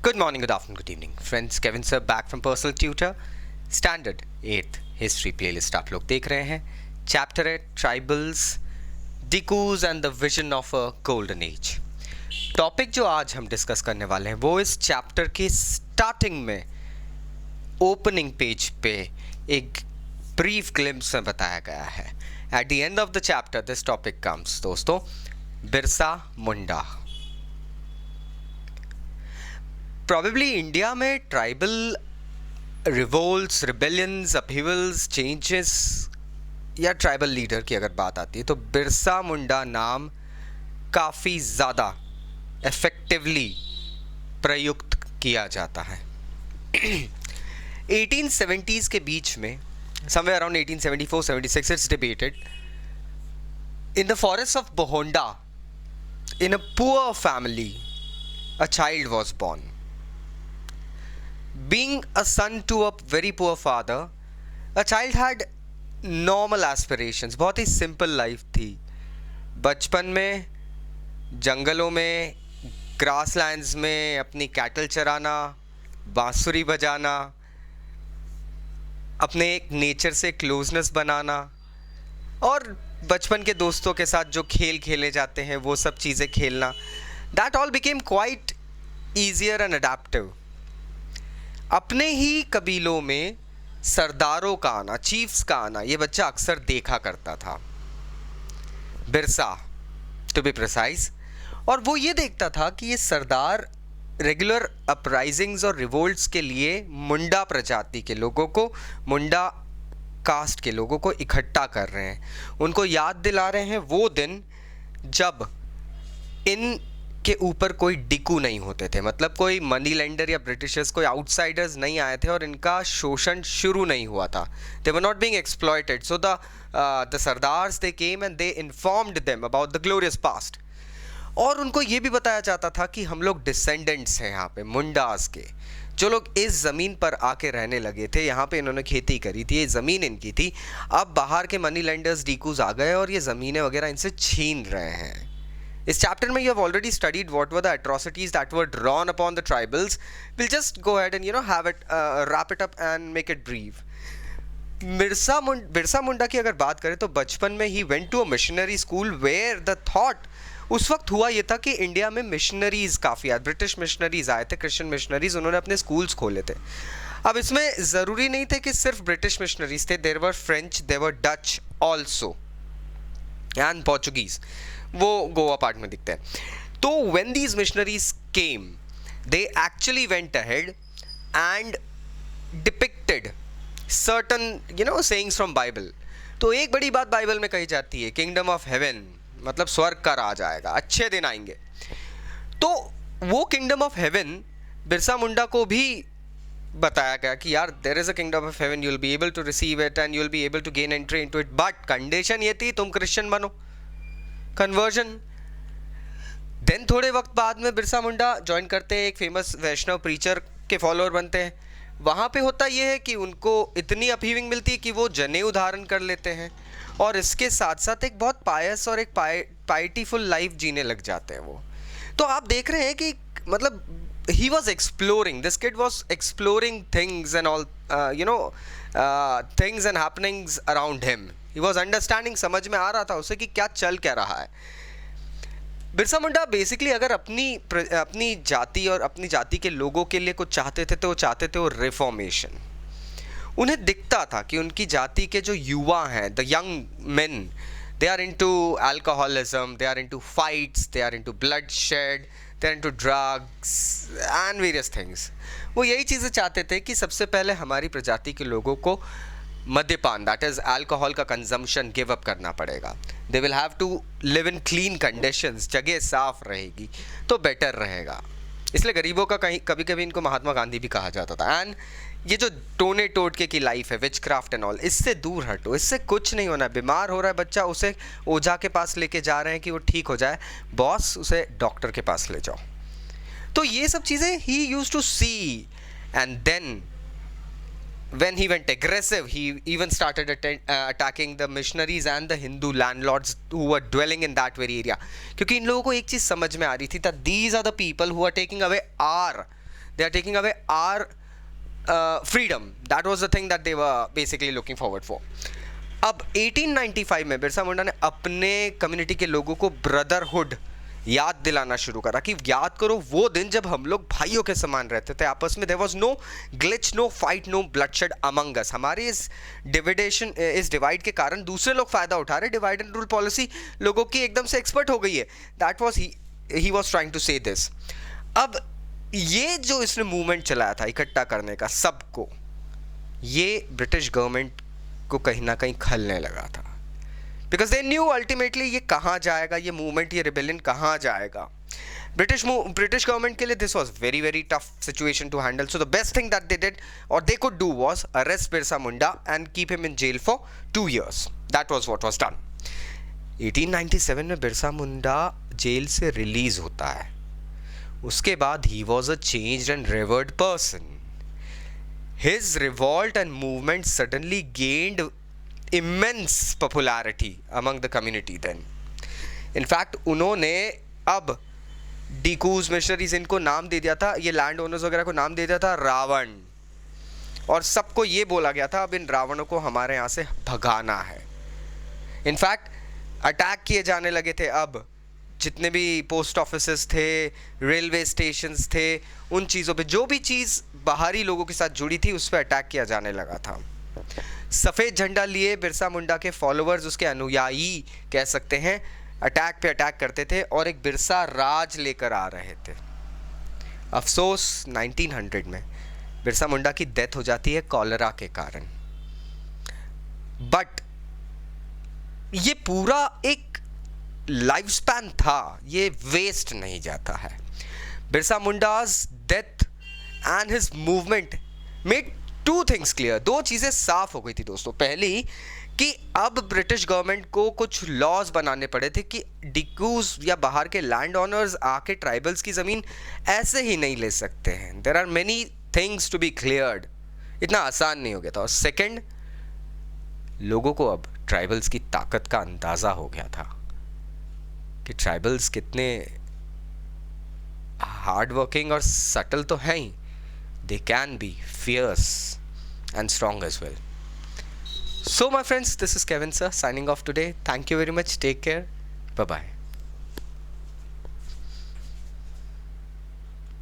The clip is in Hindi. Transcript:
Good morning, good afternoon, good evening. Friends, Kevin sir back from Personal Tutor. Standard 8th History playlist आप लोग देख रहे हैं. Chapter 8 Tribals, Dikus and the Vision of a Golden Age. Topic जो आज हम डिस्कस करने वाले हैं वो इस चैप्टर के स्टार्टिंग में ओपनिंग पेज पे एक ब्रीफ ग्लिम्स में बताया गया है. At the end of the chapter this topic comes दोस्तों, बिरसा मुंडा. प्रॉबेबली इंडिया में ट्राइबल रिवोल्ट्स, रिबेलियंस, अपहीवल्स, चेंजेस या ट्राइबल लीडर की अगर बात आती है तो बिरसा मुंडा नाम काफ़ी ज़्यादा इफेक्टिवली प्रयुक्त किया जाता है. 1870s के बीच में, somewhere around 1874-76, it's debated, in the forests of Bohonda, in a poor family, a child was born. Being a son to a very poor father, a child had normal aspirations. बहुत ही simple life थी. बचपन में जंगलों में, ग्रासलैंड्स में अपनी कैटल चराना, बांसुरी बजाना, अपने एक नेचर से क्लोजनेस बनाना और बचपन के दोस्तों के साथ जो खेल खेले जाते हैं वो सब चीज़ें खेलना, that all became quite easier and adaptive. अपने ही कबीलों में सरदारों का आना, चीफ्स का आना, ये बच्चा अक्सर देखा करता था, बिरसा टू बी प्रिसाइज. और वो ये देखता था कि ये सरदार रेगुलर अपराइजिंग्स और रिवोल्ट्स के लिए मुंडा प्रजाति के लोगों को, मुंडा कास्ट के लोगों को इकट्ठा कर रहे हैं. उनको याद दिला रहे हैं वो दिन जब इन के ऊपर कोई डिकू नहीं होते थे, मतलब कोई मनी लेंडर या ब्रिटिशर्स, कोई आउटसाइडर्स नहीं आए थे और इनका शोषण शुरू नहीं हुआ था. They were not being exploited. So the sardars they came and they informed them about the glorious past. और उनको ये भी बताया जाता था कि हम लोग डिसेंडेंट्स हैं यहाँ पे मुंडास के, जो लोग इस ज़मीन पर आके रहने लगे थे, यहाँ पे इन्होंने खेती करी थी, ये ज़मीन इनकी थी. अब बाहर के मनी लेंडर्स, डीकूज आ गए और ये ज़मीनें वगैरह इनसे छीन रहे हैं. इस चैप्टर में you have already studied what were the atrocities that were drawn upon the tribals. Will just go ahead and have it, wrap it up and make it brief. Birsa Munda की अगर बात करें तो बचपन में ही went to a missionary school where the thought, उस वक्त हुआ ये था कि इंडिया में मिशनरीज काफ़ी आए, ब्रिटिश मिशनरीज आए थे, क्रिश्चियन मिशनरीज, उन्होंने अपने स्कूल्स खोले थे. अब इसमें ज़रूरी नहीं थे कि सिर्फ ब्रिटिश मिशनरीज थे, there were French, there were Dutch also and Portuguese. वो गोवा पार्ट में दिखते हैं. तो when these missionaries came, they actually went ahead and depicted certain sayings from Bible. तो एक बड़ी बात बाइबल में कही जाती है, किंगडम ऑफ हेवन, मतलब स्वर्ग का राज आएगा, अच्छे दिन आएंगे. तो वो kingdom of heaven Birsa Munda को भी बताया गया कि यार there is a kingdom of heaven, you will be able to receive it and you will be able to gain entry into it, but condition ये थी तुम क्रिश्चियन बनो, कन्वर्जन. देन थोड़े वक्त बाद में बिरसा मुंडा ज्वाइन करते हैं, एक फेमस वैष्णव प्रीचर के फॉलोअर बनते हैं. वहाँ पे होता ये है कि उनको इतनी अपहीविंग मिलती है कि वो जनेऊ धारण कर लेते हैं और इसके साथ साथ एक बहुत पायस और एक पाइटीफुल लाइफ जीने लग जाते हैं वो. तो आप देख रहे हैं कि मतलब he was exploring, this kid was exploring things and all things and happenings around him. He was understanding, समझ में आ रहा था उसे कि क्या चल क्या रहा है. बिरसा मुंडा बेसिकली अगर अपनी जाति और अपनी जाति के लोगों के लिए कुछ चाहते थे तो वो चाहते थे वो रिफॉर्मेशन. उन्हें दिखता था कि उनकी जाति के जो युवा हैं, the young men, they are into alcoholism, they are into fights, they are into bloodshed, they are into drugs and various things. वो यही चीज़ें चाहते थे कि सबसे पहले हमारी प्रजाति के लोगों को मद्यपान, दैट इज़ अल्कोहल का कंजम्पशन गिव अप करना पड़ेगा. They will have to live in clean conditions, जगह साफ रहेगी तो बेटर रहेगा. इसलिए गरीबों का कभी कभी इनको महात्मा गांधी भी कहा जाता था. एंड ये जो टोने टोटके की लाइफ है, विच क्राफ्ट एंड ऑल, इससे दूर हटो, इससे कुछ नहीं होना. बीमार हो रहा है बच्चा, उसे ओझा के पास लेके जा रहे हैं कि वो ठीक हो जाए, बॉस उसे डॉक्टर के पास ले जाओ. तो ये सब चीज़ें ही used to see. And then when he went aggressive, he even started attacking the missionaries and the Hindu landlords who were dwelling in that very area. क्योंकि इन लोगों को एक चीज़ समझ में आ रही थी that these are the people who are taking away our they are taking away our freedom. That was the thing that they were basically looking forward for. अब 1895 में बिरसा मुंडा ने अपने कम्युनिटी के लोगों को ब्रदरहुड याद दिलाना शुरू करा कि याद करो वो दिन जब हम लोग भाइयों के समान रहते थे आपस में. There was no glitch, no fight, no bloodshed among us. हमारी इस डिवाइड के कारण दूसरे लोग फायदा उठा रहे. डिवाइड एंड रूल पॉलिसी लोगों की एकदम से एक्सपर्ट हो गई है. That was he was trying to say this. अब ये जो इसने मूवमेंट चलाया था इकट्ठा करने का सबको, ये ब्रिटिश गवर्नमेंट को कहीं ना कहीं खलने लगा था. बिकॉज दे न्यू अल्टीमेटली ये कहाँ जाएगा, ये मूवमेंट, ये रिबेलियन कहाँ जाएगा. ब्रिटिश गवर्नमेंट के लिए this was very very tough situation to handle. So the best thing that they did or they could do was arrest Birsa Munda and keep him in jail for 2 years. That was what was done. 1897 में बिरसा मुंडा जेल से रिलीज होता है. उसके बाद ही was a changed and revered person. His revolt and movement suddenly gained immense popularity among the community then. In fact, उन्होंने अब डिकूज मिशनरीज इनको नाम दे दिया था, ये लैंड ओनर्स वगैरह को नाम दे दिया था रावण. और सबको ये बोला गया था अब इन रावणों को हमारे यहाँ से भगाना है. इनफैक्ट अटैक किए जाने लगे थे. अब जितने भी पोस्ट ऑफिसेस थे, रेलवे स्टेशंस थे, उन चीज़ों पे जो भी चीज़ बाहरी लोगों के साथ जुड़ी थी उस पर अटैक किया जाने लगा था. सफ़ेद झंडा लिए बिरसा मुंडा के फॉलोअर्स, उसके अनुयायी कह सकते हैं, अटैक पे अटैक करते थे और एक बिरसा राज लेकर आ रहे थे. अफसोस 1900 में बिरसा मुंडा की डेथ हो जाती है कॉलरा के कारण. बट ये पूरा एक लाइफ स्पैन था, ये वेस्ट नहीं जाता है. Birsa Munda's death and his movement made 2 things clear. 2 चीज़ें साफ हो गई थी दोस्तों. पहली कि अब ब्रिटिश गवर्नमेंट को कुछ लॉज बनाने पड़े थे कि डिकूज या बाहर के लैंड ऑनर्स आके ट्राइबल्स की ज़मीन ऐसे ही नहीं ले सकते हैं. There are many things to be cleared. इतना आसान नहीं हो गया था. और सेकेंड, लोगों को अब ट्राइबल्स की ताकत का अंदाज़ा हो गया था कि ट्राइबल्स कितने हार्ड वर्किंग और सटल तो हैं ही, they can be fierce and strong as well. So my friends, this is Kevin sir signing off today. Thank you very much. Take care. Bye bye.